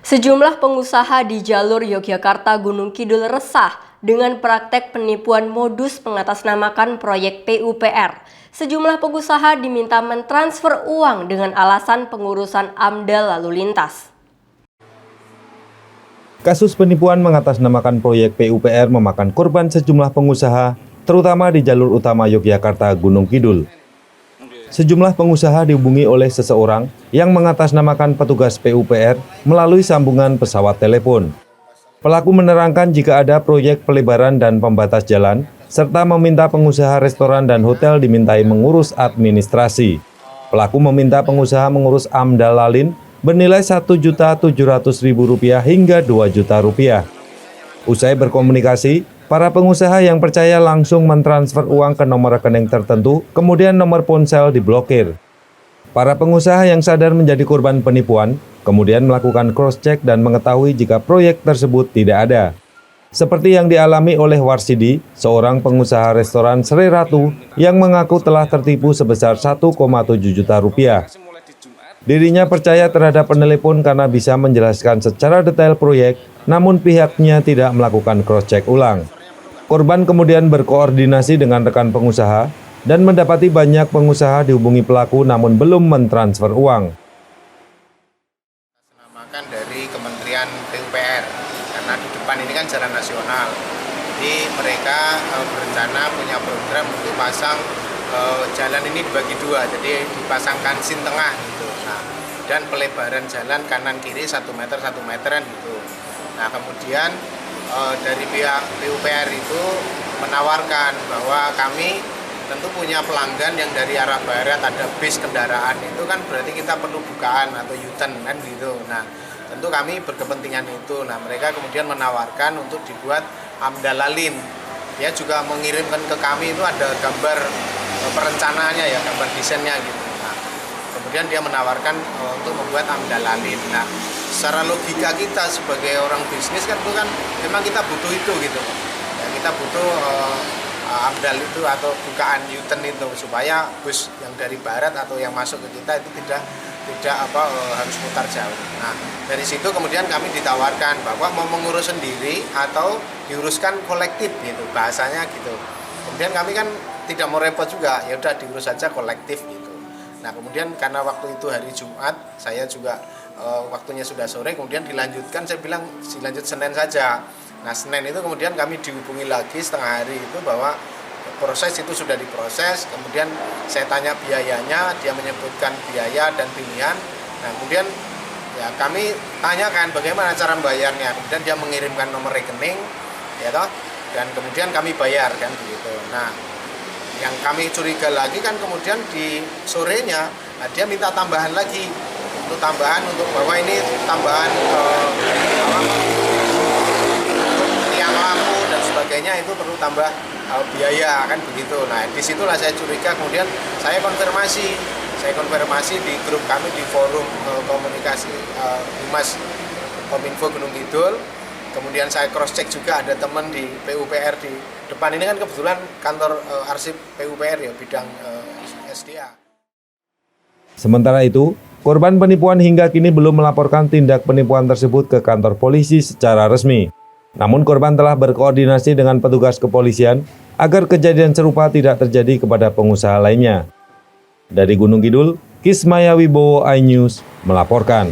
Sejumlah pengusaha di jalur Yogyakarta Gunung Kidul resah dengan praktek penipuan modus mengatasnamakan proyek PUPR. Sejumlah pengusaha diminta mentransfer uang dengan alasan pengurusan AMDAL lalu lintas. Kasus penipuan mengatasnamakan proyek PUPR memakan korban sejumlah pengusaha, terutama di jalur utama Yogyakarta Gunung Kidul. Sejumlah pengusaha dihubungi oleh seseorang yang mengatasnamakan petugas PUPR melalui sambungan pesawat telepon. Pelaku menerangkan jika ada proyek pelebaran dan pembatas jalan, serta meminta pengusaha restoran dan hotel dimintai mengurus administrasi. Pelaku meminta pengusaha mengurus AMDAL lalin bernilai Rp1.700.000 hingga Rp2 juta. Usai berkomunikasi, para pengusaha yang percaya langsung mentransfer uang ke nomor rekening tertentu, kemudian nomor ponsel diblokir. Para pengusaha yang sadar menjadi korban penipuan, kemudian melakukan cross-check dan mengetahui jika proyek tersebut tidak ada. Seperti yang dialami oleh Warsidi, seorang pengusaha restoran Sri Ratu yang mengaku telah tertipu sebesar Rp1,7 juta. Dirinya percaya terhadap penelepon karena bisa menjelaskan secara detail proyek, namun pihaknya tidak melakukan cross-check ulang. Korban kemudian berkoordinasi dengan rekan pengusaha dan mendapati banyak pengusaha dihubungi pelaku namun belum mentransfer uang. Namakan dari Kementerian PUPR karena di depan ini kan jalan nasional. Jadi mereka berencana punya program untuk pasang jalan ini dibagi dua, jadi dipasangkan sin tengah gitu. Nah, dan pelebaran jalan kanan kiri 1 meter 1 meteran gitu. Nah, kemudian dari pihak PUPR itu menawarkan bahwa kami tentu punya pelanggan yang dari arah barat ada bis kendaraan, itu kan berarti kita perlu bukaan atau U-turn kan gitu. Nah, tentu kami berkepentingan itu. Nah, mereka kemudian menawarkan untuk dibuat AMDAL lalin. Dia juga mengirimkan ke kami itu ada gambar perencanaannya ya, gambar desainnya gitu. Nah, kemudian dia menawarkan untuk membuat AMDAL lalin. Nah, secara logika kita sebagai orang bisnis kan itu kan memang kita butuh itu gitu. Ya, kita butuh AMDAL itu atau bukaan U-turn itu supaya bus yang dari barat atau yang masuk ke kita itu tidak harus mutar jauh. Nah, dari situ kemudian kami ditawarkan bahwa mau mengurus sendiri atau diuruskan kolektif gitu, bahasanya gitu. Kemudian kami kan tidak mau repot juga, ya udah diurus saja kolektif gitu. Nah, kemudian karena waktu itu hari Jumat, saya juga waktunya sudah sore, kemudian dilanjutkan, saya bilang dilanjut Senin saja. Nah, Senin itu kemudian kami dihubungi lagi setengah hari itu bahwa proses itu sudah diproses, kemudian saya tanya biayanya, dia menyebutkan biaya dan pilihan. Nah, kemudian ya kami tanyakan bagaimana cara membayarnya, kemudian dia mengirimkan nomor rekening, ya toh, dan kemudian kami bayar kan begitu. Nah, yang kami curiga lagi kan kemudian di sorenya, nah dia minta tambahan lagi, untuk tambahan untuk bahwa ini tambahan tiang lampu dan sebagainya itu perlu tambah biaya kan begitu. Nah, disitulah saya curiga, kemudian saya konfirmasi di grup kami di forum komunikasi Humas Kominfo Gunung Kidul. Kemudian saya cross check juga ada teman di PUPR di depan ini kan kebetulan kantor arsip PUPR ya, bidang SDA. Sementara itu, korban penipuan hingga kini belum melaporkan tindak penipuan tersebut ke kantor polisi secara resmi. Namun korban telah berkoordinasi dengan petugas kepolisian agar kejadian serupa tidak terjadi kepada pengusaha lainnya. Dari Gunung Kidul, Kismaya Wibowo, iNews melaporkan.